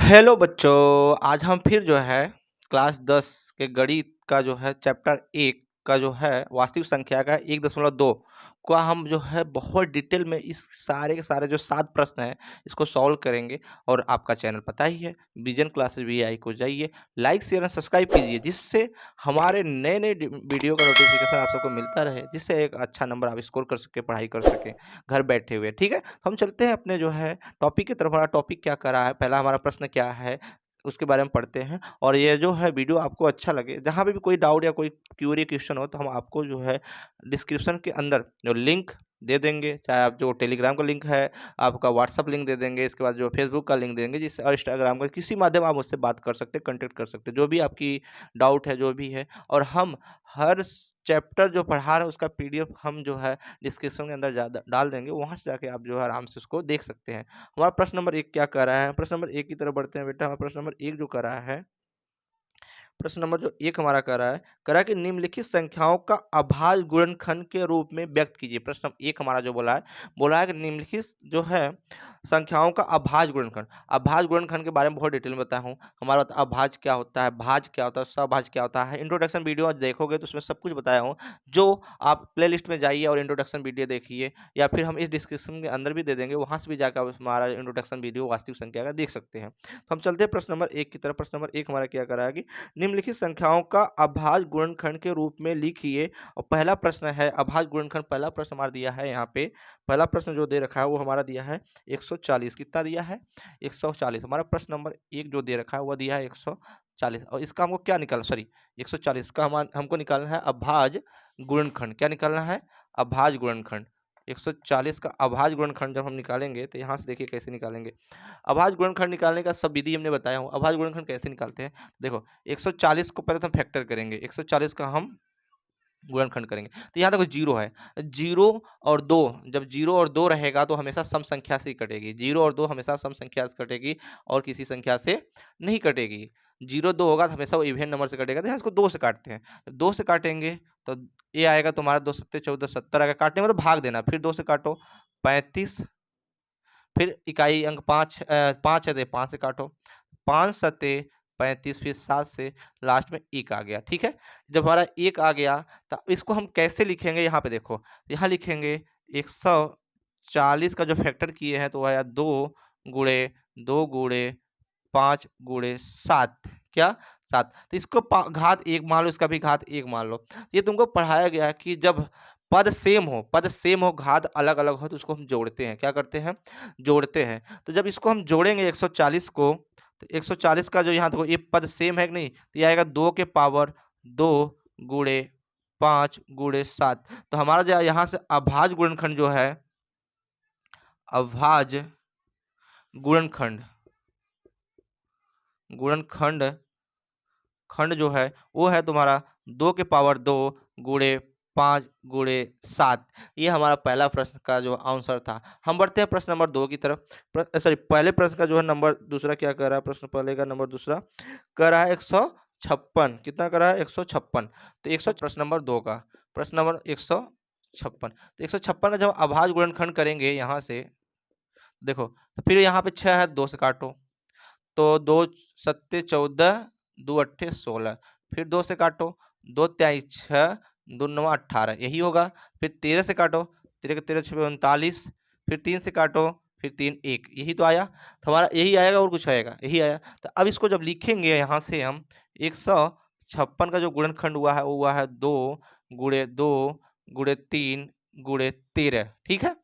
Hello बच्चों, आज हम फिर जो है क्लास 10 के गणित का जो है चैप्टर 1 का जो है वास्तविक संख्या का 1.2 का हम जो है बहुत डिटेल में इस सारे के सारे जो 7 प्रश्न हैं इसको सॉल्व करेंगे। और आपका चैनल पता ही है, विजन क्लासेस वीआई को जाइए, लाइक शेयर और सब्सक्राइब कीजिए, जिससे हमारे नए नए वीडियो का नोटिफिकेशन आप सबको मिलता रहे, जिससे एक अच्छा नंबर आप स्कोर कर सके, पढ़ाई कर सकें घर बैठे हुए। ठीक है, तो हम चलते हैं अपने जो है टॉपिक की तरफ। हमारा टॉपिक क्या करा है, पहला हमारा प्रश्न क्या है उसके बारे में पढ़ते हैं। और ये जो है वीडियो आपको अच्छा लगे, जहाँ पे भी कोई डाउट या कोई क्यूरी क्वेश्चन हो, तो हम आपको जो है डिस्क्रिप्शन के अंदर जो लिंक दे देंगे, चाहे आप जो टेलीग्राम का लिंक है, आपका व्हाट्सअप लिंक दे देंगे, इसके बाद जो फेसबुक का लिंक देंगे, जिससे और इंस्टाग्राम का किसी माध्यम आप मुझसे बात कर सकते हैं, कांटेक्ट कर सकते हैं, जो भी आपकी डाउट है, जो भी है। और हम हर चैप्टर जो पढ़ा रहे हैं उसका पीडीएफ हम जो है डिस्क्रिप्शन के अंदर डाल देंगे, वहाँ से जाके आप जो है आराम से उसको देख सकते हैं। हमारा प्रश्न नंबर 1 क्या कर रहा है, प्रश्न नंबर 1 की तरफ बढ़ते हैं बेटा। हमारा प्रश्न नंबर 1 जो कर रहा है, प्रश्न नंबर जो 1 हमारा कह रहा है कि निम्नलिखित संख्याओं का अभाज्य गुणनखंड के रूप में व्यक्त कीजिए। प्रश्न 1 हमारा जो बोला है कि निम्नलिखित जो है संख्याओं का अभाज्य गुणनखंड। अभाज्य गुणनखंड के बारे में बहुत डिटेल में बताया हूँ। हमारा अभाज्य क्या होता है, भाज्य क्या होता है, सभाज्य क्या होता है, इंट्रोडक्शन वीडियो आज देखोगे तो उसमें सब कुछ बताया हूँ। जो आप प्ले लिस्ट में जाइए और इंट्रोडक्शन वीडियो देखिए, या फिर हम इस डिस्क्रिप्शन के अंदर भी दे देंगे, वहाँ से भी जाकर आप हमारा इंट्रोडक्शन वीडियो वास्तविक संख्या का देख सकते हैं। तो हम चलते हैं प्रश्न नंबर 1 की तरफ। प्रश्न नंबर 1 हमारा क्या कह रहा है कि निम्नलिखित संख्याओं का अभाज्य गुणनखंड के रूप में लिखिए। और पहला प्रश्न है अभाज्य गुणनखंड, पहला प्रश्न हमारा दिया है यहाँ पे। पहला प्रश्न जो दे रखा है वो हमारा दिया है 140। कितना दिया है? 140। हमारा प्रश्न नंबर 1 जो दे रखा है वो दिया है 140। और इसका हमको क्या निकालना, सॉरी 140 का हमको निकालना है अभाज्य गुणनखंड। क्या निकालना है? अभाज्य गुणनखंड। 140 का अभाज्य गुणनखंड जब हम निकालेंगे तो यहाँ से देखिए कैसे निकालेंगे। अभाज्य गुणनखंड निकालने का सब विधि हमने बताया हूँ। अभाज्य गुणनखंड कैसे निकालते हैं, देखो 140 को पहले तो हम फैक्टर करेंगे, 140 का हम गुणनखंड करेंगे। तो यहाँ देखो 0 है, 0 और 2, जब 0 और 2 रहेगा तो हमेशा सम संख्या से ही कटेगी। 0 और 2 हमेशा सम संख्या से कटेगी और किसी संख्या से नहीं कटेगी। 0 2 होगा तो हमेशा वो इवन नंबर से कटेगा। तो यहाँ इसको 2 से काटते हैं। 2 से काटेंगे तो ये आएगा तुम्हारा 2 सत्ते 14 70 आएगा। काटने में तो भाग देना, फिर 2 से काटो 35, फिर इकाई अंक 5 5 है तो 5 से काटो, 5 सत्ते 35, फिर 7 से लास्ट में 1 आ गया। ठीक है, जब हमारा 1 आ गया तो इसको हम कैसे लिखेंगे, यहाँ पे देखो, यहाँ लिखेंगे 140 का जो फैक्टर किए हैं तो वह आया 2 गुणे 2 गुणे 5 गुणे 7। क्या? 7। तो इसको घात 1 मान लो, इसका भी घात 1 मान लो। ये तुमको पढ़ाया गया है कि जब पद सेम हो, घात अलग अलग हो, तो उसको हम जोड़ते हैं। क्या करते हैं? जोड़ते हैं। तो जब इसको हम जोड़ेंगे 140 को, तो 140 का जो यहाँ देखो ये पद सेम है कि नहीं, तो ये आएगा 2 के पावर 2 गुणे 5 गुणे 7। तो हमारा जो यहाँ से अभाज्य गुणनखंड जो है, अभाज्य गुणनखंड गुणनखंड खंड जो है वो है तुम्हारा 2 के पावर 2 गुणे 5 गुणे 7। ये हमारा पहला प्रश्न का जो आंसर था। हम बढ़ते हैं प्रश्न नंबर 2 की तरफ। सॉरी, पहले प्रश्न का जो है नंबर दूसरा क्या कर रहा है, प्रश्न पहले का नंबर दूसरा कर रहा है 156। कितना कर रहा है? 156। तो 100 प्रश्न नंबर 2 का, प्रश्न नंबर 156। तो 156 का जब अभाज्य गुणनखंड करेंगे यहाँ से, देखो तो फिर यहाँ पे 6 है, 2 से काटो, तो 2 सत्ते 14, 2 अट्ठे 16, फिर 2 से काटो, 2 त्याई 6, 2 नवा 18, यही होगा। फिर 13 से काटो, 13 के 13 छः 39, फिर 3 से काटो, फिर 3 1, यही तो आया। तो हमारा यही आएगा और कुछ आएगा? यही आया। तो अब इसको जब लिखेंगे यहाँ से हम 156 का जो गुणनखंड हुआ है वो हुआ है 2 गुणे 2 गुणे 3 गुणे 13। ठीक है,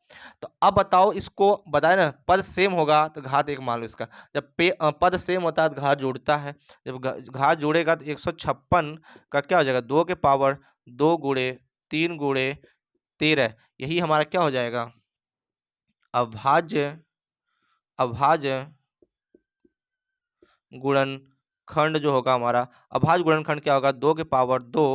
तो अब बताओ, इसको बताए ना पद सेम होगा तो घात 1 मान लो इसका। जब पद सेम होता है तो घात जोड़ता है। जब घात जोड़ेगा तो 156 का क्या हो जाएगा? 2 के पावर 2 गुणे 3 गुणे 13, यही हमारा क्या हो जाएगा? अभाज्य अभाज्य गुणनखंड जो होगा हमारा, अभाज्य गुणनखंड क्या होगा? 2 के पावर 2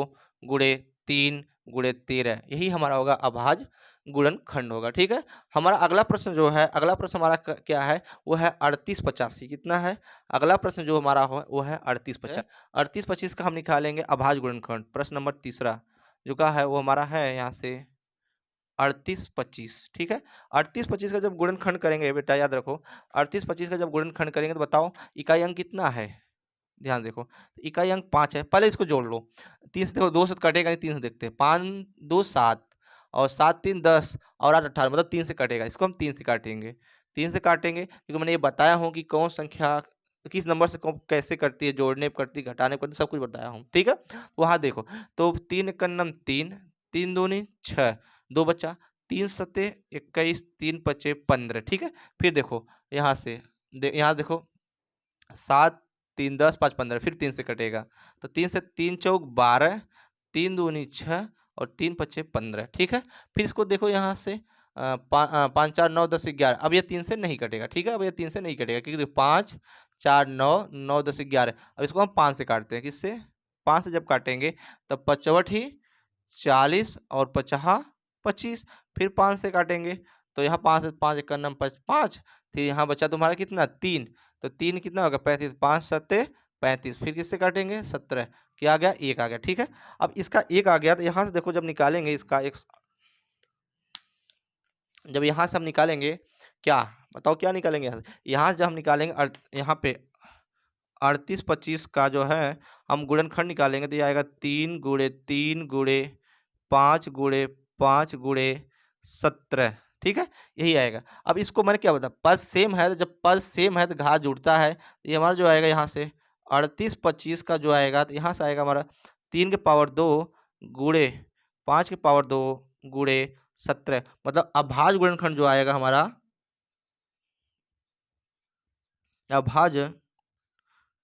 गुणे 3 गुणे 13, यही हमारा होगा अभाज्य गुणनखंड होगा। ठीक है, हमारा अगला प्रश्न जो है, अगला प्रश्न हमारा क्या है? वो है 3885। कितना है? अगला प्रश्न जो हमारा हो वो है 3825। 3825 का हम निकालेंगे अभाज्य गुणनखंड। प्रश्न नंबर तीसरा जो का है वो हमारा है यहाँ से 38 25, ठीक है। 38 25 का जब गुणनखंड करेंगे बेटा, याद रखो, 38 25 का जब गुणनखंड करेंगे तो बताओ इकाई अंक कितना है। ध्यान देखो, तो इकाई अंक 5 है, पहले इसको जोड़ लो। 3 से देखो, 2 से तो कटेगा नहीं, 3 से देखते हैं। 5 2 7 और 7 3 10 और 8 18, मतलब 3 से कटेगा। इसको हम 3 से काटेंगे, 3 से काटेंगे क्योंकि मैंने ये बताया हूँ कि कौन संख्या किस नंबर से कौन कैसे करती है, जोड़ने पे करती है, घटाने पे करती है, सब कुछ बताया हूँ, ठीक है। तो वहाँ देखो, तो 3 एक नम 3, 3 दूनी 6, 2 बचा, 3 सते 21, 3 पचे 15, ठीक है। फिर देखो यहाँ से, यहाँ देखो 7 3 10 5 15, फिर 3 से कटेगा, तो 3 से 3 चौक 12, 3 दूनी 6 और 3 पचे 15, ठीक है। फिर इसको देखो यहाँ से 5 4 9 10 11, अब ये 3 से नहीं कटेगा, ठीक है। अब ये 3 से नहीं कटेगा क्योंकि 5 4 9 9 10 11, अब इसको हम 5 से काटते हैं। किससे? 5 से जब काटेंगे तब पचवट ही 40 और पचहा 25, फिर 5 से काटेंगे तो यहाँ 5 से 5 एक नम 5, फिर यहाँ बचा तुम्हारा कितना 3, तो 3 कितना होगा 35, 5 सत्ते 35, फिर किससे काटेंगे 17, क्या आ गया 1 आ गया, ठीक है। अब इसका 1 आ गया तो यहाँ से देखो जब निकालेंगे इसका एक, जब यहाँ से हम निकालेंगे क्या, बताओ क्या निकालेंगे यहाँ से जब हम निकालेंगे यहाँ पे 38 25 का जो है हम गुणनखंड निकालेंगे तो ये आएगा 3 गुणे 3 गुणे 5 गुणे 5 गुणे 17, ठीक है, यही आएगा। अब इसको मैंने क्या बताया, पद सेम है, तो जब पद सेम है तो घात जुड़ता है, तो ये हमारा जो आएगा यहाँ से 38 25 का जो आएगा तो यहाँ से आएगा हमारा 3 के पावर 2 गुणे 5 के पावर 2 गुणे 17, मतलब अभाज्य गुणनखंड जो आएगा हमारा, अभाज्य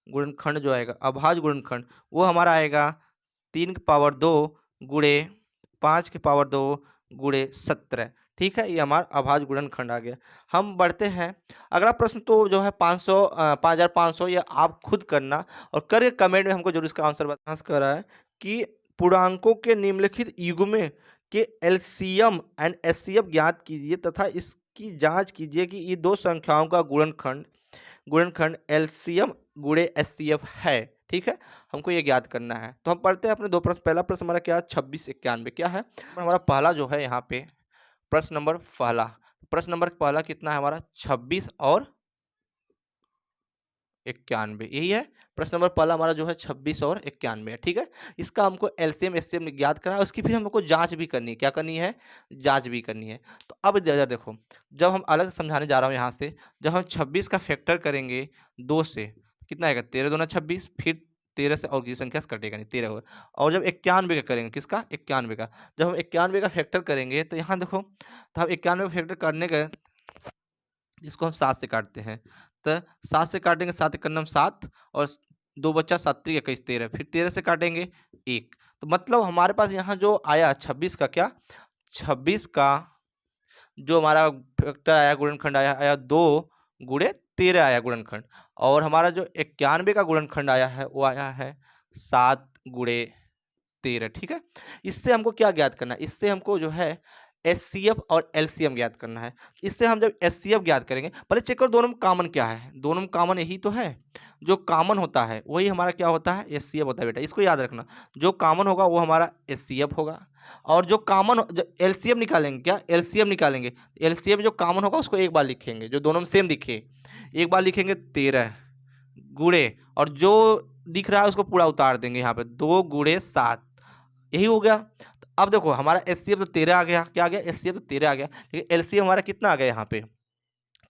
गुणनखंड जो आएगा, अभाज्य गुणनखंड वो हमारा आएगा 3 की पावर 2 गुणे 5 की पावर 2 गुणे 17, ठीक है। ये हमारा अभाज्य गुणनखंड आ गया। हम बढ़ते हैं अगला प्रश्न, तो जो है 500 5500, ये आप खुद करना और करके कमेंट में हमको जरूर इसका आंसर बताना। करा है कि पूर्णांकों के निम्नलिखित युग्म के एलसीएम एंड एचसीएफ ज्ञात कीजिए तथा इसकी जांच कीजिए कि ये दो संख्याओं का गुणनखंड एलसीएम गुणे एचसीएफ है, ठीक है। हमको ये ज्ञात करना है, तो हम पढ़ते हैं अपने दो प्रश्न। पहला प्रश्न हमारा क्या है 26 91, क्या है हमारा पहला जो है यहाँ पे प्रश्न नंबर पहला कितना है हमारा 26 और 91, यही है प्रश्न नंबर पहला हमारा जो है 26 और 91 है, ठीक है। इसका हमको एलसीएम एचसीएम ज्ञात करना है, उसकी फिर हमको जांच भी करनी है। क्या करनी है? जांच भी करनी है। तो अब जरा देखो, जब हम अलग से समझाने जा रहा हूँ यहाँ से, जब हम 26 का फैक्टर करेंगे 2 से, कितना आएगा 13 दूना 26, फिर 13 से और किसी संख्या से कटेगा नहीं, 13 होगा। और जब 91 का करेंगे, किसका 91 का, जब हम 91 का फैक्टर करेंगे तो यहाँ देखो, तो हम 91 का फैक्टर करने का इसको हम 7 से काटते हैं, तो 7 से काटेंगे, 7 एक नम 7 और 2 बच्चा 7 3 21 13, फिर 13 से काटेंगे 1, तो मतलब हमारे पास यहाँ जो आया 26 का क्या, 26 का जो हमारा फैक्टर आया, गुणनखंड आया 2 गुणे 13 आया गुणनखंड, और हमारा जो 91 का गुणनखंड आया है वो आया है 7 गुणे 13, ठीक है। इससे हमको क्या ज्ञात करना है, इससे हमको जो है एचसीएफ और एलसीएम ज्ञात करना है। इससे हम जब एचसीएफ ज्ञात करेंगे, पहले चेक करो दोनों में कॉमन क्या है, दोनों में कॉमन यही तो है, जो कॉमन होता है वही हमारा क्या होता है, एचसीएफ होता है बेटा, इसको याद रखना। जो कॉमन होगा वो हमारा एचसीएफ होगा, और जो कॉमन एलसीएम निकालेंगे, क्या एलसीएम निकालेंगे, एलसीएम जो कॉमन होगा उसको एक बार लिखेंगे, जो दोनों में सेम दिखे एक बार लिखेंगे 13 गुणे, और जो दिख रहा है उसको पूरा उतार देंगे यहाँ पे 2 गुणे 7, यही हो गया। तो अब देखो हमारा एचसीएफ तो 13 आ गया, क्या आ गया एचसीएफ तो 13 आ गया, लेकिन एलसीएम हमारा कितना आ गया यहाँ पे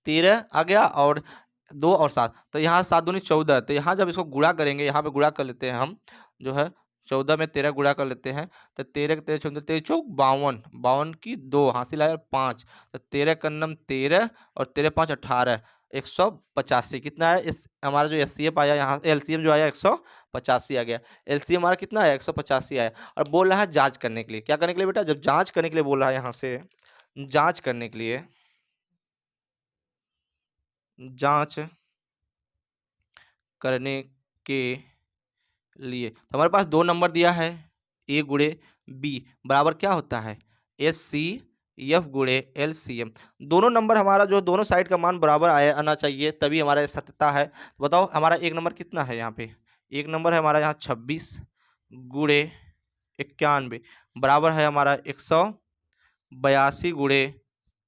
13 आ गया, और 2 और 7, तो यहाँ 7 दूनी 14, तो यहाँ जब इसको गुणा करेंगे, यहाँ पे गुणा कर लेते हैं हम, जो है 14 में 13 गुणा कर लेते हैं, तो 13 13 14 13 चौक 52, 52 की 2 हासिल आया 5, तो 13 कन्नम 13 और 13 5 18, 185 कितना है, इस हमारा जो एचसीएफ आया, यहाँ एलसीएम जो आया 185 आ गया, एलसीएम हमारा कितना आया 185 आया। और बोल रहा है जांच करने के लिए, क्या करने के लिए बेटा, जब जांच करने के लिए बोल रहा है यहाँ से, जांच करने के लिए, जांच करने के लिए, तो हमारे पास दो नंबर दिया है, ए गुणे बी बराबर क्या होता है एस सी एफ गुणे एल सी एम, दोनों नंबर हमारा जो दोनों साइड का मान बराबर आना चाहिए, तभी हमारा ये सत्यता है। तो बताओ हमारा एक नंबर कितना है, यहाँ पे एक नंबर है हमारा यहाँ 26 गुणे 91 बराबर है हमारा 82 गुणे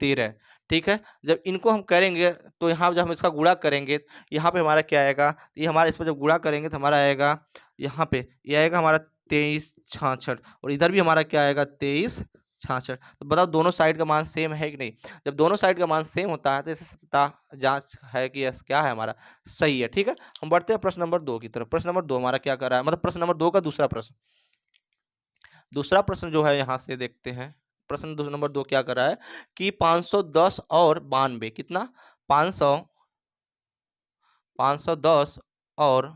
13, ठीक है। जब इनको हम करेंगे तो यहाँ जब हम इसका गुणा करेंगे, यहाँ पे हमारा क्या आएगा, ये हमारा इस पर जब गुणा करेंगे तो हमारा आएगा यहाँ पे, ये आएगा हमारा 2366 और इधर भी हमारा क्या आएगा 2366। तो बताओ दोनों साइड का मान सेम है कि नहीं? जब दोनों साइड का मान सेम होता है तो इसे सत्यता जाँच है कि यस क्या है हमारा सही है, ठीक है। हम बढ़ते हैं प्रश्न नंबर 2 की तरफ। प्रश्न नंबर 2 हमारा क्या कर रहा है, मतलब प्रश्न नंबर 2 का दूसरा प्रश्न। दूसरा प्रश्न जो है यहाँ से देखते हैं। प्रश्न नंबर 2 क्या कर रहा है कि 510 और 92 कितना 500 510 और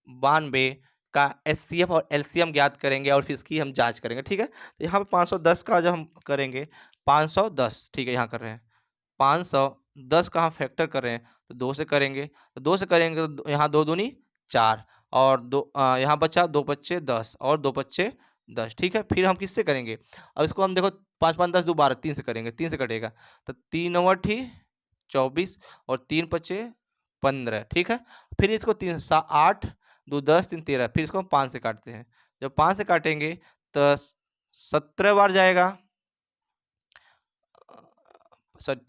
92 का एचसीएफ और एलसीएम ज्ञात करेंगे और फिर इसकी हम जांच करेंगे, ठीक है। तो यहाँ पे 510 का जब हम करेंगे 510, ठीक है, यहाँ कर रहे हैं 510 का हम फैक्टर कर रहे हैं तो 2 से करेंगे, तो 2 से करेंगे तो यहाँ 2 दूनी 4 और यहाँ बचा 2 पच्चे 10 और 2 पच्चे 10, ठीक है। फिर हम किससे करेंगे, अब इसको हम देखो 5 5 10 2 12 3 से करेंगे, 3 से कटेगा तो 3 नवठी 24 और 3 पचे 15, ठीक है। फिर इसको 3 8 2 10 3 13, फिर इसको हम 5 से काटते हैं। जब 5 से काटेंगे तो 17 बार जाएगा, सॉरी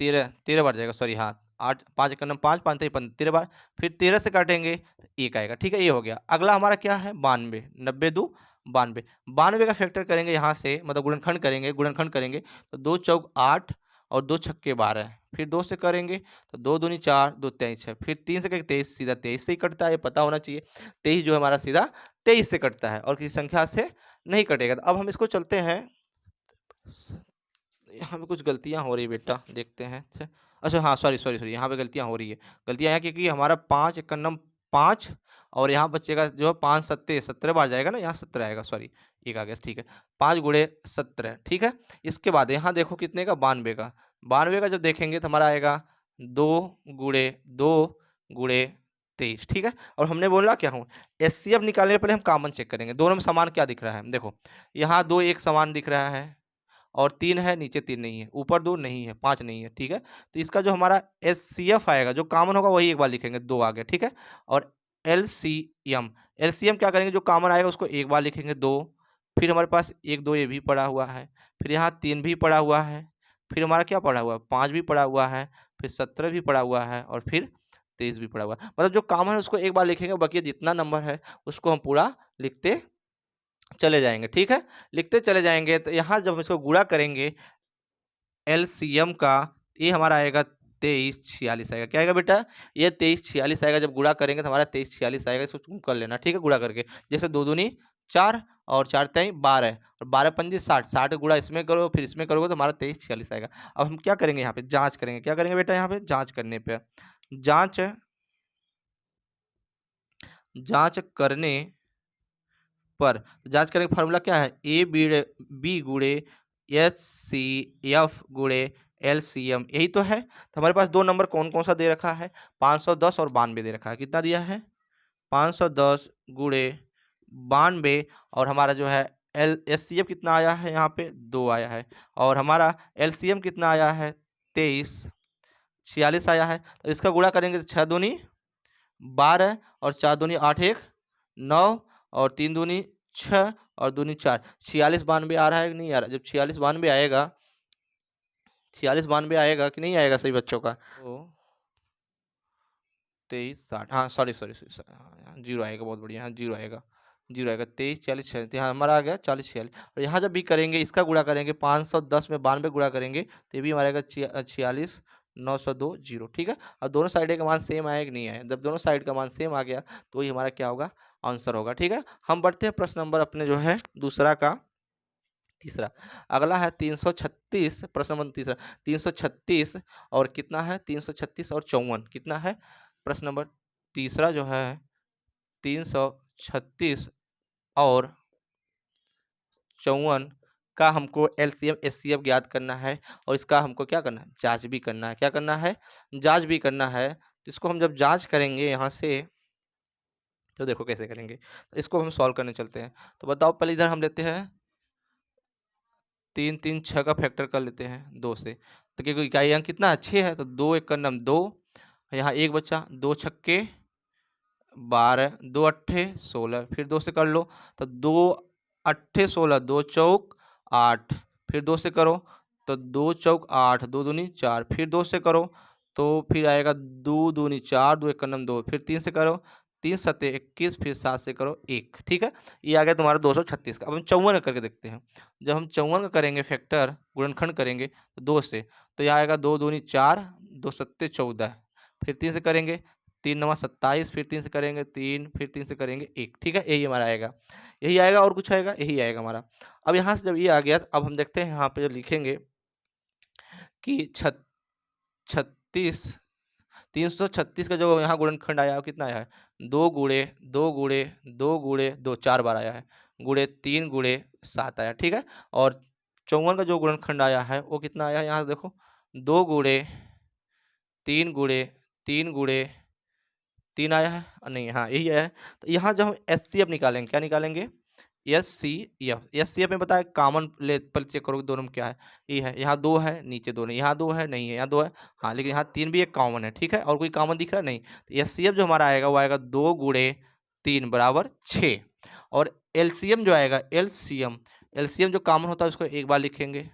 13 बार जाएगा, सॉरी हाँ 8 5 एक 5 5 3 13 बार, फिर 13 से काटेंगे तो 1 आएगा, ठीक है। ये हो गया। अगला हमारा क्या है 92, 90 2 92, 92 का फैक्टर करेंगे यहाँ से, मतलब गुणनखंड करेंगे तो 2 चौक 8 और 2 छक्के 12, फिर 2 से करेंगे तो 2 दूनी 4 2 23 है, फिर 3 से करेंगे 23, सीधा 23 से ही कटता है, ये पता होना चाहिए। 23 जो है हमारा सीधा 23 से कटता है और किसी संख्या से नहीं कटेगा। तो अब हम इसको चलते हैं, यहाँ पे कुछ गलतियाँ हो रही है बेटा, देखते हैं। अच्छा अच्छा हाँ, सॉरी यहाँ पे गलतियाँ हो रही है। गलतियाँ हैं क्योंकि हमारा 5 एकन्नम 5 और यहाँ बचेगा जो 5 सत्ते 17 बार जाएगा ना, यहाँ 17 आएगा, सॉरी 1 आ गया, ठीक है। 5 गुणे 17, ठीक है। इसके बाद यहाँ देखो कितने का 92 का, 92 का जब देखेंगे तो हमारा आएगा 2 गुणे 2 गुणे 23, ठीक है। और हमने बोला क्या हूँ, एचसीएफ निकालने से पहले हम कॉमन चेक करेंगे, दोनों में समान क्या दिख रहा है। देखो यहाँ 2 एक समान दिख रहा है और 3 है, नीचे 3 नहीं है, ऊपर 2 नहीं है, 5 नहीं है, ठीक है। तो इसका जो हमारा एचसीएफ आएगा, जो कॉमन होगा वही एक बार लिखेंगे, 2 आ गया, ठीक है। और एलसीएम, एलसीएम क्या करेंगे, जो कॉमन आएगा उसको एक बार लिखेंगे 2, फिर हमारे पास 1 2 ये भी पड़ा हुआ है, फिर यहाँ 3 भी पड़ा हुआ है, फिर हमारा क्या पड़ा हुआ है 5 भी पड़ा हुआ है, फिर 17 भी पड़ा हुआ है और फिर 23 भी पड़ा हुआ है। मतलब जो कॉमन है उसको एक बार लिखेंगे, बाकी जितना नंबर है उसको हम पूरा लिखते चले जाएँगे, ठीक है? लिखते चले जाएँगे तो यहाँ जब हम इसको गुणा करेंगे एलसीएम का, ये हमारा आएगा 2346 आएगा। क्या आएगा बेटा? ये 2346 आएगा। जब गुणा करेंगे तो हमारा 2346 आएगा। इसको तुम कर लेना, ठीक है? गुणा करके। जैसे 2 दूनी 4 और 4 तेई 12 और 12 पंजे 60, 60 का गुणा इसमें करो फिर इसमें करोगे तो हमारा 2346 आएगा। अब हम क्या करेंगे यहाँ पे जाँच करेंगे। क्या करेंगे बेटा यहाँ पे? जाँच करने पे जाँच जाँच करने पर जाँच करने का फ़ॉर्मूला क्या है? बी गुणे एचसीएफ गुणे एलसीएम, यही तो है। तो हमारे पास 2 नंबर कौन-कौन सा दे रखा है? 510 और 92 दे रखा है। कितना दिया है? 510 गुणे 92 और हमारा जो है एचसीएफ कितना आया है यहाँ पे? 2 आया है और हमारा एलसीएम कितना आया है? 23 46 आया है। तो इसका गुणा करेंगे तो 6 दूनी 12 और 4 दूनी 8 1 9 और 3 दूनी 6 और दूनी 4, 46 92 आ रहा है कि नहीं आ रहा? जब 46 92 आएगा, 46 92 आएगा कि नहीं आएगा सभी बच्चों का? तो 23 60, हाँ सॉरी हाँ, 0 आएगा, बहुत बढ़िया, हाँ 0 आएगा, 0 आएगा। 23 40 46, यहाँ हमारा आ गया 40 46 और यहाँ जब भी करेंगे इसका गुणा करेंगे 510 में 92 गुणा करेंगे तो ये भी हमारा आएगा 46 902 0, ठीक है। और दोनों साइड का मान सेम आया कि नहीं आया? जब दोनों साइड का मान सेम आ गया तो ये हमारा क्या होगा? आंसर होगा, ठीक है। हम बढ़ते हैं प्रश्न नंबर अपने जो है दूसरा का तीसरा। अगला है 336, प्रश्न नंबर तीसरा 336 और कितना है 336 और 54 कितना है? प्रश्न नंबर तीसरा जो है 336 और 54 का हमको एलसीएम एचसीएफ ज्ञात करना है और इसका हमको क्या करना है? जांच भी करना है। क्या करना है? जांच भी करना है। तो इसको हम जब जांच करेंगे यहाँ से तो देखो कैसे करेंगे। तो इसको हम सॉल्व करने चलते हैं। तो बताओ पहले इधर हम लेते हैं 3 3 6 का फैक्टर कर लेते हैं 2 से। तो क्योंकि इकाई अंक कितना है? 6 है तो 2 एक का नम 2, यहाँ 1 बचा, 2 छक्के 12, 2 अट्ठे 16, फिर 2 से कर लो तो 2 अट्ठे 16, 2 चौक 8, फिर 2 से करो तो 2 चौक 8, 2 दूनी 4, फिर 2 से करो तो फिर आएगा 2 दूनी 4, 2 एक नम 2, फिर 3 से करो 3 सत्ते 21, फिर 7 से करो 1, ठीक है। ये आ गया तुम्हारा 236 का। अब हम 54 का करके देखते हैं। जब हम 54 का करेंगे फैक्टर, गुणनखंड करेंगे तो 2 से, तो यह आएगा 2 दूनी 4, 2 सत्ते 14, फिर 3 से करेंगे 3 नवा 27, फिर 3 से करेंगे 3, फिर 3 से करेंगे 1, ठीक है। यही हमारा आएगा, यही आएगा और कुछ आएगा, यही आएगा हमारा। अब यहाँ से जब ये आ गया, अब हम देखते हैं यहाँ पे जो लिखेंगे कि 36 336 का जो यहाँ गुणनखंड आया वो कितना आया है, 2 गुणे 2 गुणे 2 गुणे 2, 4 बार आया है, गुणे 3 गुणे 7 आया, ठीक है। और 54 का जो गुणनखंड आया है वो कितना आया है, यहाँ देखो 2 गुणे 3 गुणे 3 गुणे 3 आया है, नहीं हाँ यही आया है। तो यहाँ जब हम एचसीएफ निकालेंगे, क्या निकालेंगे, एचसीएफ में बताया कॉमन ले पर चेक करो दोनों में क्या है, ये है, यहाँ 2 है, नीचे 2 नहीं, यहाँ 2 है, नहीं है, यहाँ 2 है, हाँ लेकिन यहाँ 3 भी एक कॉमन है, ठीक है। और कोई कॉमन दिख रहा है नहीं, तो एचसीएफ जो हमारा आएगा वो आएगा 2 गुणे 3 बराबर 6। और एलसीएम जो आएगा, एलसीएम जो कॉमन होता है उसको एक बार लिखेंगे,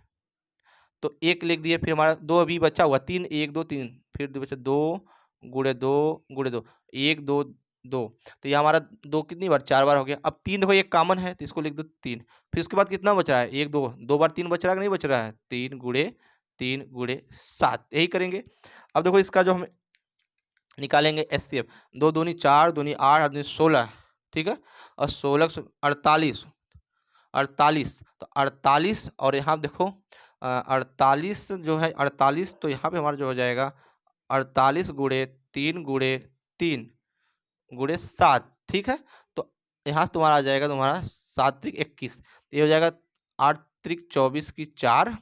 तो 1 लिख दिए, फिर हमारा 2 अभी बचा हुआ, 3 1 2 3, फिर बचा 2 गुणे 2 गुणे 2, 1 2 2, तो ये हमारा 2 कितनी बार, 4 बार हो गया। अब 3 देखो ये कॉमन है तो इसको लिख दो 3, फिर उसके बाद कितना बच रहा है, 1 2 2 बार 3 बच रहा है कि नहीं बच रहा है, 3 गुणे 7, यही करेंगे। अब देखो इसका जो हम निकालेंगे एचसीएफ, 2 दूनी 4, दूनी 8, 8 दूनी 16, ठीक है। और 16 48, 48 तो 48, और यहाँ देखो 48 जो है 48, तो यहाँ पे हमारा जो हो जाएगा 48 गुणे 3 गुणे 3 गुणे 7, ठीक है। तो यहाँ से तुम्हारा आ जाएगा तुम्हारा 7 त्रिक 21, ये हो जाएगा 8 त्रिक 24 की 4,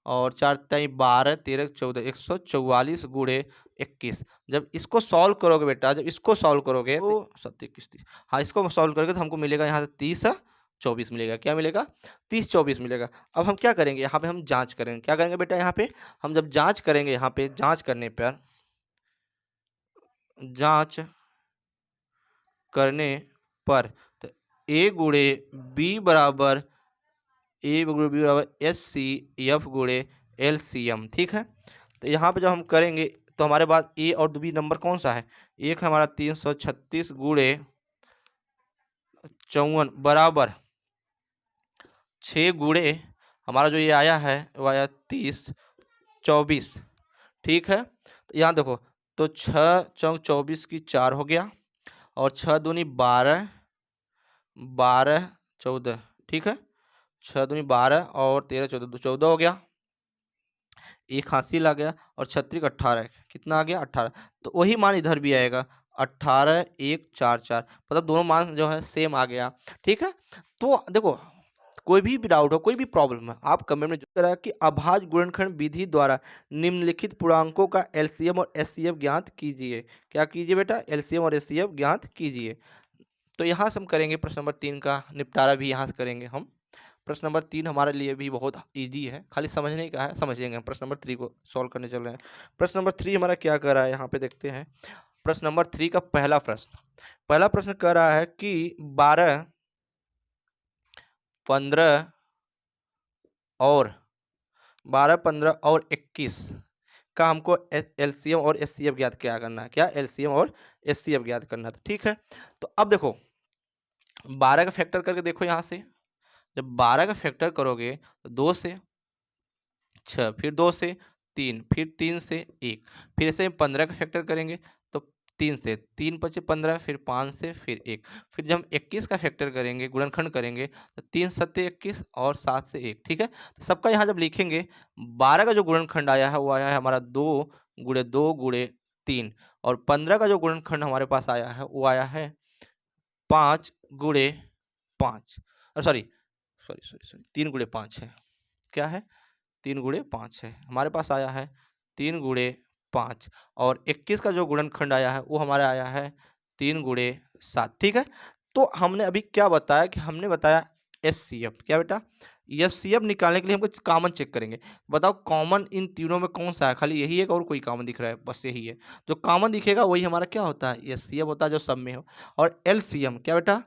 और 4 ताई 12 13 14, 144 गुणे 21। जब इसको सॉल्व करोगे बेटा, जब इसको सॉल्व करोगे तो 7 21 30, हाँ इसको सॉल्व करोगे तो हमको मिलेगा यहाँ से 30 24 मिलेगा, क्या मिलेगा, 30 24 मिलेगा। अब हम क्या करेंगे, यहाँ पे हम जांच करेंगे, क्या करेंगे बेटा, यहाँ पे हम जब जांच करेंगे, यहाँ पे जांच करने पर, जांच करने पर तो ए गुणे बी बराबर एच सी एफ गुणे एल सी एम, ठीक है। तो यहाँ पे जब हम करेंगे तो हमारे पास ए और बी नंबर कौन सा है, एक है हमारा 336 गुणे 54 बराबर 6 गुणे हमारा जो ये आया है वो आया 30 24, ठीक है। तो यहाँ देखो, तो 6 चौक 24 की 4 हो गया, और 6 दूनी 12 12 14, ठीक है। 6 दूनी 12 और 13 14 14 हो गया, एक हासिल आ गया, और 36 18, कितना आ गया 18, तो वही मान इधर भी आएगा 18 1 4 4, मतलब दोनों मान जो है सेम आ गया, ठीक है। तो देखो कोई भी डाउट हो, कोई भी प्रॉब्लम है, आप कमेंट में जो तरह की अभाज्य गुणनखंड विधि द्वारा निम्नलिखित पूर्णांकों का एलसीएम और एचसीएफ ज्ञात कीजिए। क्या कीजिए बेटा, एलसीएम और एचसीएफ ज्ञात कीजिए। तो यहाँ से हम करेंगे प्रश्न नंबर 3 का निपटारा भी यहाँ से करेंगे हम। प्रश्न नंबर 3 हमारे लिए भी बहुत इजी है, खाली समझने का है, समझ लेंगे। हम प्रश्न नंबर 3 को सॉल्व करने चल रहे हैं। प्रश्न नंबर 3 हमारा क्या कर रहा है, यहाँ पे देखते हैं। प्रश्न नंबर 3 का पहला प्रश्न कह रहा है कि 12 15 और 12 15 और 21 का हमको एलसीएम और एचसीएफ ज्ञात क्या करना है, क्या एलसीएम और एचसीएफ ज्ञात करना है, ठीक है। तो अब देखो 12 का फैक्टर करके देखो, यहाँ से जब 12 का फैक्टर करोगे तो 2 से 6, फिर 2 से 3, फिर 3 से 1, फिर ऐसे 15 का फैक्टर करेंगे तो 3 से 3 5 15, फिर 5 से फिर 1, फिर जब हम 21 का फैक्टर करेंगे, गुणनखंड करेंगे तो 3 7 21 और 7 से 1, ठीक है। तो सबका यहाँ जब लिखेंगे 12 का जो गुणनखंड आया है वो आया है हमारा 2 गुणे 2 गुणे 3, और 15 का जो गुणनखंड हमारे पास आया है वो आया है 5 गुणे 5, सॉरी 3 गुणे 5 है, क्या है 3 गुणे 5 है, हमारे पास आया है 3 गुणे 5, और 21 का जो गुणनखंड आया है वो हमारा आया है 3 गुणे 7, ठीक है। तो हमने अभी क्या बताया कि हमने बताया एचसीएफ, क्या बेटा, एचसीएफ निकालने के लिए हमको कॉमन चेक करेंगे। बताओ कॉमन इन तीनों में कौन सा है, खाली यही है और कोई कॉमन दिख रहा है, बस यही है। जो कॉमन दिखेगा वही हमारा क्या होता है, एचसीएफ होता है जो सब में हो। और एलसीएम क्या बेटा,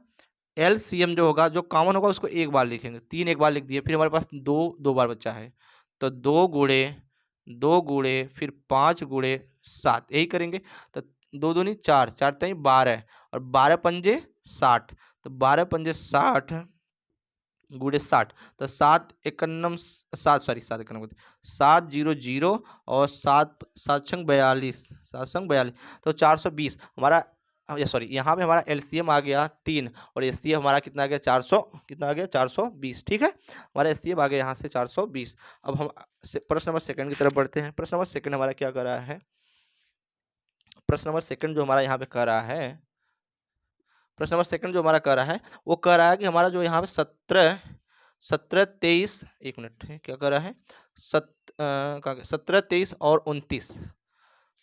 एलसीएम जो होगा, जो कॉमन होगा उसको एक बार लिखेंगे, 3 एक बार लिख दिए, फिर हमारे पास 2 2 बार बचा है, तो 2 गुणे फिर 5 गुणे 7, यही करेंगे। तो 2 दूनी 4, 4 तिहाई 12 और 12 पंजे 60, तो 12 पंजे 60 गुणे 60, तो 7 एकन्नम 7, सॉरी 7 एकन्नम 700 और 7 7 छंग 42, 7 छंग 42, तो 420 हमारा, या सॉरी यहाँ पे हमारा एलसीएम आ गया 3 और एचसीएफ हमारा कितना आ गया 400, कितना आ गया 420, ठीक है। हमारा एचसीएफ आ गया यहाँ से 420। अब हम प्रश्न नंबर सेकंड की तरफ बढ़ते हैं। प्रश्न नंबर सेकंड हमारा क्या कर रहा है, प्रश्न नंबर सेकंड जो हमारा यहाँ पे कर रहा है, प्रश्न नंबर सेकंड जो हमारा कर रहा है वो कर रहा है कि हमारा जो यहाँ पे 17 17 23, एक मिनट है, क्या कर रहा है 17 23 और 29,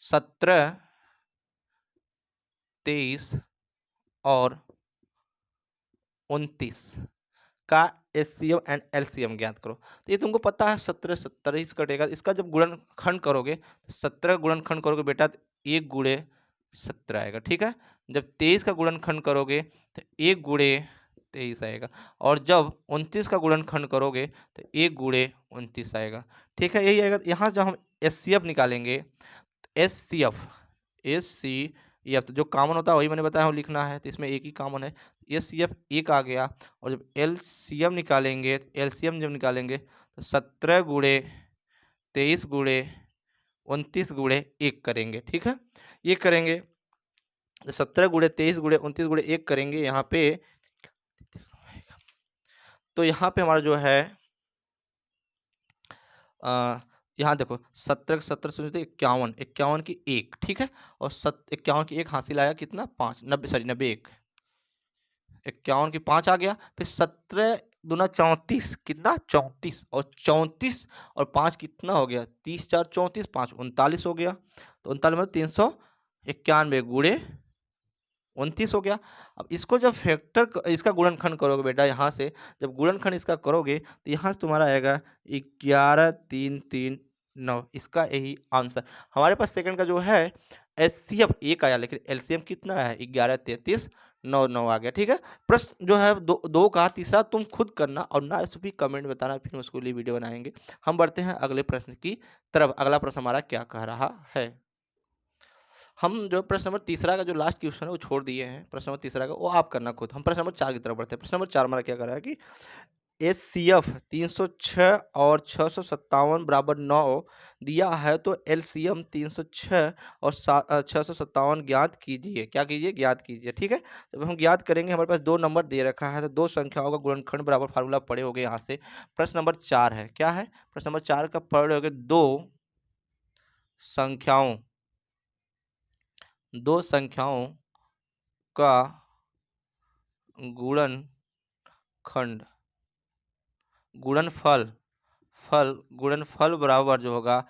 17 23 और 29 का एचसीएम एंड एलसीएम ज्ञात करो। तो ये तुमको पता है 17 17 ही कटेगा, इसका जब गुणनखंड करोगे 17 गुणनखंड करोगे बेटा तो 1 गुणे 17 आएगा, ठीक है। जब 23 का गुणनखंड करोगे तो 1 गुणे 23 आएगा, और जब 29 का गुणनखंड करोगे तो 1 गुणे 29 आएगा, ठीक है। यही आएगा। यहाँ जब हम एचसीएफ निकालेंगे, एचसीएफ एचसीएफ जो कॉमन होता है वही मैंने बताया लिखना है, तो इसमें एक ही कॉमन है, एचसीएफ एक आ गया। और जब एलसीएम निकालेंगे, एलसीएम जब निकालेंगे तो 17 गुणे 23 गुणे 29 गुणे 1 करेंगे, ठीक है। ये करेंगे 17 गुणे 23 गुणे 29 गुणे 1 करेंगे यहाँ पे, तो यहाँ पे हमारा जो है यहाँ देखो 17 17 से 51 51 की 1, ठीक है। और 51 की 1 हासिल आया कितना 5, 90 सॉरी 91, 51 की 5 आ गया। फिर 17 दूना 34, कितना 34, और 34 और 5 कितना हो गया 30 4 34, 5 39 हो गया। तो 39 में 391 गुणे 29 हो गया। अब इसको जब फैक्टर इसका गुणनखंड करोगे बेटा, यहाँ से जब गुणनखंड इसका करोगे तो यहाँ से तुम्हारा आएगा 11,339, इसका यही आंसर। हमारे पास सेकंड का जो है एचसीएफ 1 आया, लेकिन एलसीएम कितना है 11,33,99 आ गया, ठीक है। प्रश्न जो है दो का तीसरा तुम खुद करना और ना इस भी कमेंट बताना, फिर उसके लिए वीडियो बनाएंगे। हम बढ़ते हैं अगले प्रश्न की तरफ। अगला प्रश्न हमारा क्या कह रहा है, हम जो प्रश्न नंबर तीसरा का जो लास्ट क्वेश्चन है वो छोड़ दिए हैं, प्रश्न नंबर तीसरा का वो आप करना खुद। हम प्रश्न नंबर 4 की तरफ बढ़ते हैं। प्रश्न नंबर 4 हमारा क्या कर रहा है कि एचसीएफ 306 और 657 बराबर 9 दिया है, तो एलसीएम 306 और 657 ज्ञात कीजिए। क्या कीजिए, ज्ञात कीजिए, ठीक है। जब हम ज्ञात करेंगे, हमारे पास दो नंबर दे रखा है, तो दो संख्याओं का गुणनखंड बराबर फार्मूला पढ़े होगे यहाँ से। प्रश्न नंबर 4 है, क्या है प्रश्न नंबर 4 का पढ़े होगे, दो संख्याओं का गुणनफल बराबर जो होगा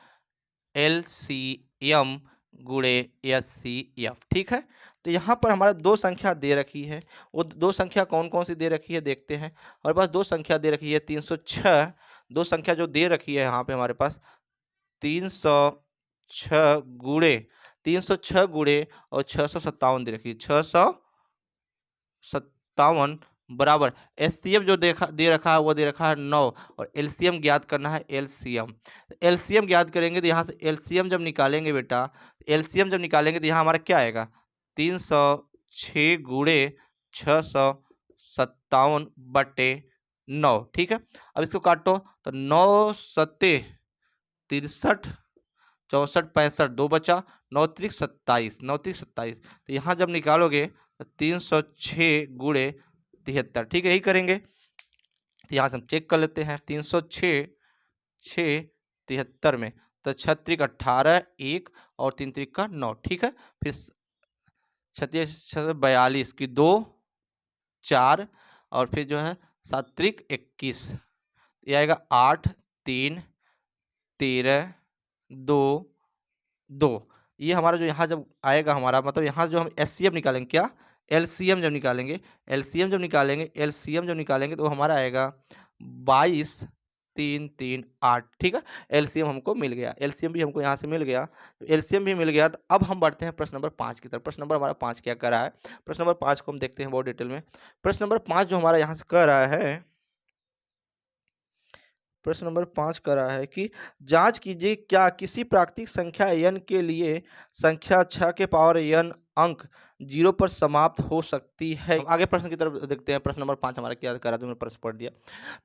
एलसीएम गुणे एचसीएफ, ठीक है। तो यहाँ पर हमारा दो संख्या दे रखी है, वो दो संख्या कौन कौन सी दे रखी है देखते हैं। हमारे पास दो संख्या दे रखी है 306, दो संख्या जो दे रखी है यहाँ पे हमारे पास 306 गुणे और 657 दे रखी है 657 बराबर एचसीएफ जो दे रखा है वो दे रखा है 9, और एलसीएम ज्ञात करना है एलसीएम ज्ञात करेंगे। तो यहाँ से एलसीएम जब निकालेंगे बेटा, एलसीएम जब निकालेंगे तो यहाँ हमारा क्या आएगा 306 गुणे 657 बटे 9, ठीक है। अब इसको काटो तो 9 सत्ते 63 64 65 दो बचा, 9 त्रिक 27, 9 त्रिक 27। तो यहाँ जब निकालोगे तो 306 गुणे 73, ठीक है, यही करेंगे। तो यहाँ से हम चेक कर लेते हैं 306 73 में, तो 6 त्रिक 18 1 और 3 त्रिक का 9, ठीक है। फिर 42 की 2 4 और फिर जो है 7 त्रिक 21, ये आएगा 8 3 13 2 2। ये हमारा जो यहाँ जब आएगा हमारा मतलब यहाँ जो हम एचसीएफ निकालेंगे, क्या एलसीएम जब निकालेंगे, एलसीएम जब निकालेंगे तो हमारा आएगा 22 3 3 8, ठीक है। एलसीएम हमको मिल गया, एलसीएम भी हमको यहाँ से मिल गया, एलसीएम भी मिल गया। तो अब हम बढ़ते हैं प्रश्न नंबर 5 की तरफ। प्रश्न नंबर हमारा 5 क्या कर रहा है, प्रश्न नंबर 5 को हम देखते हैं बहुत डिटेल में। प्रश्न नंबर 5 जो हमारा यहाँ से कह रहा है, प्रश्न नंबर 5 कर रहा है कि जांच कीजिए क्या किसी प्राकृतिक संख्या n के लिए संख्या 6 के पावर n अंक 0 पर समाप्त हो सकती है। आगे प्रश्न की तरफ देखते हैं। प्रश्न नंबर 5 हमारा क्या कर रहा है, तुमने प्रश्न पढ़ दिया।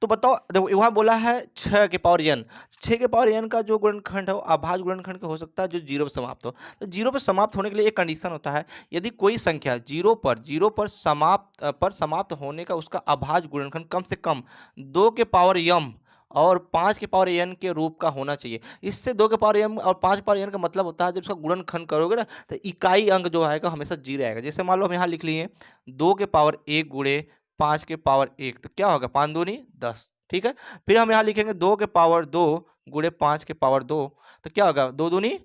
तो बताओ, देखो वहां बोला है 6 के पावर n, 6 के पावर n का जो गुणनखंड है वो अभाज्य गुणनखंड हो सकता है जो 0 पर समाप्त हो। तो 0 पर समाप्त होने के लिए एक कंडीशन होता है, यदि कोई संख्या 0 पर समाप्त होने का उसका अभाज्य गुणनखंड कम से कम 2 के पावर m और 5 के पावर n के रूप का होना चाहिए। इससे 2 के पावर m और 5 के पावर n का मतलब होता है जब इसका गुणनखंड करोगे ना तो इकाई अंक जो आएगा हमेशा 0 आएगा। जैसे मान लो हम यहाँ लिख लिए 2 के पावर 1 गुणे 5 के पावर 1, तो क्या होगा 5 दूनी 10, ठीक है। फिर हम यहाँ लिखेंगे 2 के पावर 2 गुणे 5 के पावर 2, तो क्या होगा 2 दूनी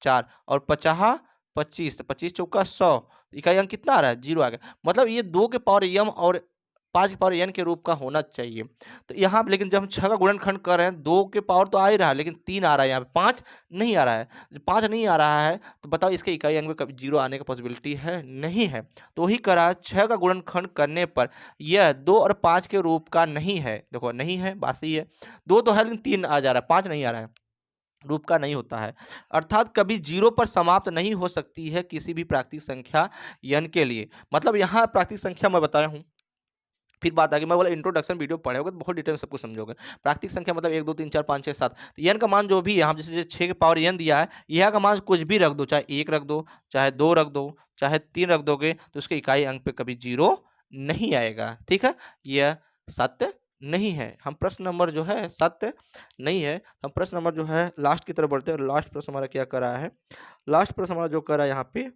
4 और 50 25, तो 25 चौका 100, इकाई अंक कितना आ रहा है 0 आ गया। मतलब ये 2 के पावर m और 5 के पावर n के रूप का होना चाहिए। तो यहाँ लेकिन जब हम 6 का गुणनखंड कर रहे हैं 2 के पावर तो आ ही रहा है लेकिन 3 आ रहा है, यहाँ पे 5 नहीं आ रहा है। जब 5 नहीं आ रहा है तो बताओ इसके इकाई अंक में कभी 0 आने का पॉसिबिलिटी है, नहीं है। तो वही करा 6 का गुणनखंड करने पर यह 2 और 5 के रूप का नहीं है। देखो नहीं है, बात सही है, 2 तो है लेकिन 3 आ जा रहा है, 5 नहीं आ रहा है, रूप का नहीं होता है। अर्थात कभी 0 पर समाप्त नहीं हो सकती है किसी भी प्राकृतिक संख्या n के लिए। मतलब यहाँ प्राकृतिक संख्या मैं बताया हूँ, फिर बात आ गई, मैं बोला इंट्रोडक्शन वीडियो पढ़ोगे तो बहुत डिटेल में सब कुछ समझोगे। प्राकृतिक संख्या मतलब 1 2 3 4 5 6 7, तो n का मान जो भी है, हम जैसे 6 के पावर n दिया है, यह का मान कुछ भी रख दो, चाहे 1 रख दो, चाहे 2 रख दो, चाहे 3 रख दोगे, तो उसके इकाई अंक पे कभी 0 नहीं आएगा, ठीक है। यह सत्य नहीं है। हम प्रश्न नंबर जो है सत्य नहीं है, हम प्रश्न नंबर जो है लास्ट की तरफ बढ़ते हैं। लास्ट प्रश्न हमारा क्या कर रहा है, लास्ट प्रश्न हमारा जो कर रहा है यहाँ पे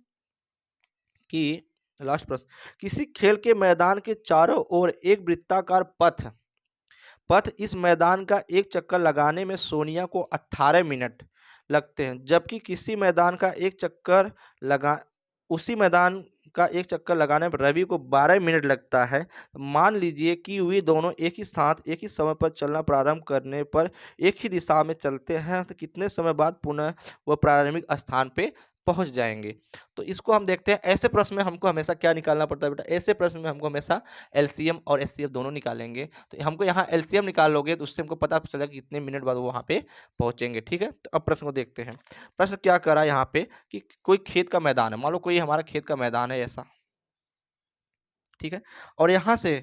कि लास्ट प्रश्न, किसी खेल के मैदान के चारों ओर एक वृत्ताकार पथ इस मैदान का एक चक्कर लगाने में सोनिया को 18 मिनट लगते हैं, जबकि किसी मैदान का एक चक्कर लगा उसी मैदान का एक चक्कर लगाने पर रवि को 12 मिनट लगता है। मान लीजिए कि वे दोनों एक ही साथ एक ही समय पर चलना प्रारंभ करने पर एक ही दिशा में चलते हैं, तो कितने समय बाद पुनः वह प्रारंभिक स्थान पे पहुंच जाएंगे। तो इसको हम देखते हैं। ऐसे प्रश्न में हमको हमेशा क्या निकालना पड़ता है बेटा, ऐसे प्रश्न में हमको हमेशा एलसीएम और एचसीएफ दोनों निकालेंगे। तो हमको यहाँ एलसीएम निकाल लोगे तो उससे हमको पता चलेगा कि कितने मिनट बाद वो वहाँ पे पहुंचेंगे, ठीक है। तो अब प्रश्न को देखते हैं। प्रश्न क्या कर रहा है यहाँ पे कि कोई खेत का मैदान है, मान लो कोई हमारा खेत का मैदान है ऐसा, ठीक है। और यहाँ से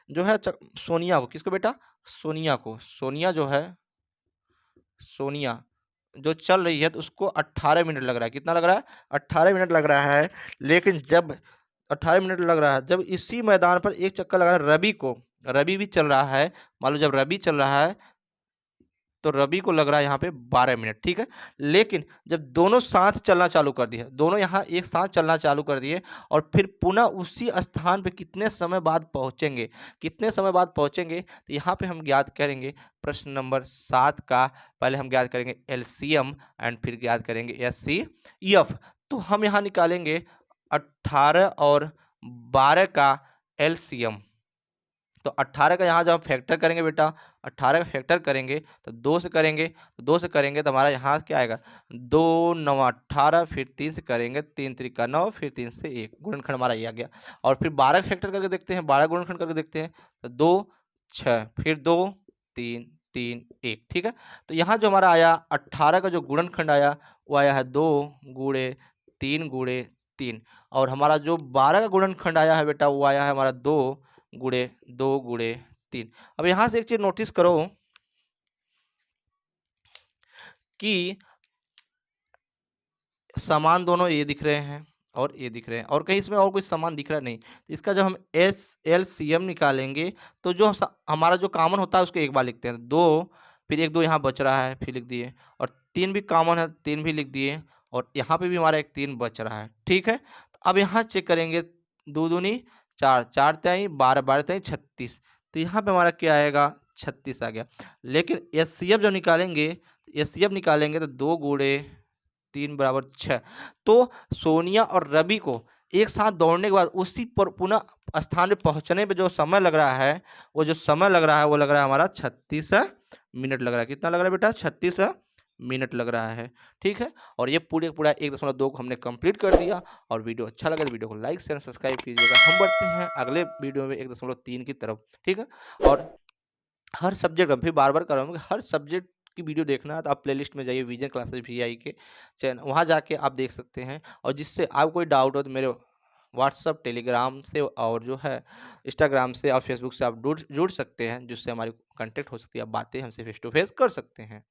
जो है सोनिया को, किसको बेटा, सोनिया को, सोनिया जो है, सोनिया जो चल रही है तो उसको 18 मिनट लग रहा है। कितना लग रहा है, 18 मिनट लग रहा है। लेकिन जब 18 मिनट लग रहा है, जब इसी मैदान पर एक चक्कर लगा रवि को, रवि भी चल रहा है, मान लो जब रवि चल रहा है तो रवि को लग रहा है यहाँ पे 12 मिनट, ठीक है। लेकिन जब दोनों साथ चलना चालू कर दिए, दोनों यहाँ एक साथ चलना चालू कर दिए और फिर पुनः उसी स्थान पे कितने समय बाद पहुंचेंगे, कितने समय बाद पहुंचेंगे, तो यहाँ पे हम ज्ञात करेंगे प्रश्न नंबर 7 का। पहले हम ज्ञात करेंगे एलसीएम एंड फिर ज्ञात करेंगे एचसीएफ। तो हम यहाँ निकालेंगे 18 और 12 का एलसीएम। तो 18 का यहाँ जब हम फैक्टर करेंगे बेटा, 18 का फैक्टर करेंगे तो 2 से करेंगे, तो 2 से करेंगे तो हमारा यहाँ क्या आएगा 2 9 18, फिर 3 से करेंगे 3 3 9, फिर 3 से 1, गुणनखंड हमारा ये आ गया। और फिर 12 फैक्टर करके देखते हैं, 12 गुणनखंड करके देखते हैं तो 2 6, फिर 2 3 3 1, ठीक है। तो यहाँ जो हमारा आया 18 का जो गुणनखंड आया वो आया है 2 गुणे 3 गुणे 3, और हमारा जो 12 का गुणनखंड आया है बेटा वो आया है हमारा 2 गुणे 2 गुणे 3। अब यहां से एक चीज नोटिस करो कि समान दोनों ये दिख रहे हैं और ये दिख रहे हैं, और कहीं इसमें और कोई समान दिख रहा नहीं। तो इसका जब हम एलसीएम निकालेंगे तो जो हमारा जो कॉमन होता है उसको एक बार लिखते हैं, 2 फिर 1 2 यहाँ बच रहा है फिर लिख दिए, और 3 भी कॉमन है 3 भी लिख दिए, और यहाँ पे भी हमारा एक 3 बच रहा है, ठीक है। तो अब यहाँ चेक करेंगे 2 दूनी 4, 4 तेई 12, 12 तेई 36, तो यहाँ पे हमारा क्या आएगा 36 आ गया। लेकिन एचसीएफ जब निकालेंगे, एचसीएफ निकालेंगे तो 2 गुणे 3 बराबर 6। तो सोनिया और रवि को एक साथ दौड़ने के बाद उसी पर पुनः स्थान पे पहुँचने पे जो समय लग रहा है, वो जो समय लग रहा है, वो लग रहा है हमारा 36 मिनट लग रहा है। कितना लग रहा है बेटा? 36 मिनट लग रहा है, ठीक है? और ये पूरे पूरा 1.2 को हमने कंप्लीट कर दिया। और वीडियो अच्छा लगे तो वीडियो को लाइक, शेयर, सब्सक्राइब कीजिएगा। हम बढ़ते हैं अगले वीडियो में 1.3 की तरफ, ठीक है? और हर सब्जेक्ट में फिर बार-बार कर रहा हूँ कि हर सब्जेक्ट की वीडियो देखना है तो आप प्लेलिस्ट में जाइए, विजन क्लासेस वीआई के चैनल, वहाँ जाके आप देख सकते हैं। और जिससे आपको कोई डाउट हो तो मेरे व्हाट्सअप, टेलीग्राम से और जो है इंस्टाग्राम से और फेसबुक से आप जुड़ जुड़ सकते हैं, जिससे हमारी कांटेक्ट हो सकती है, आप बातें हमसे फेस टू फेस कर सकते हैं।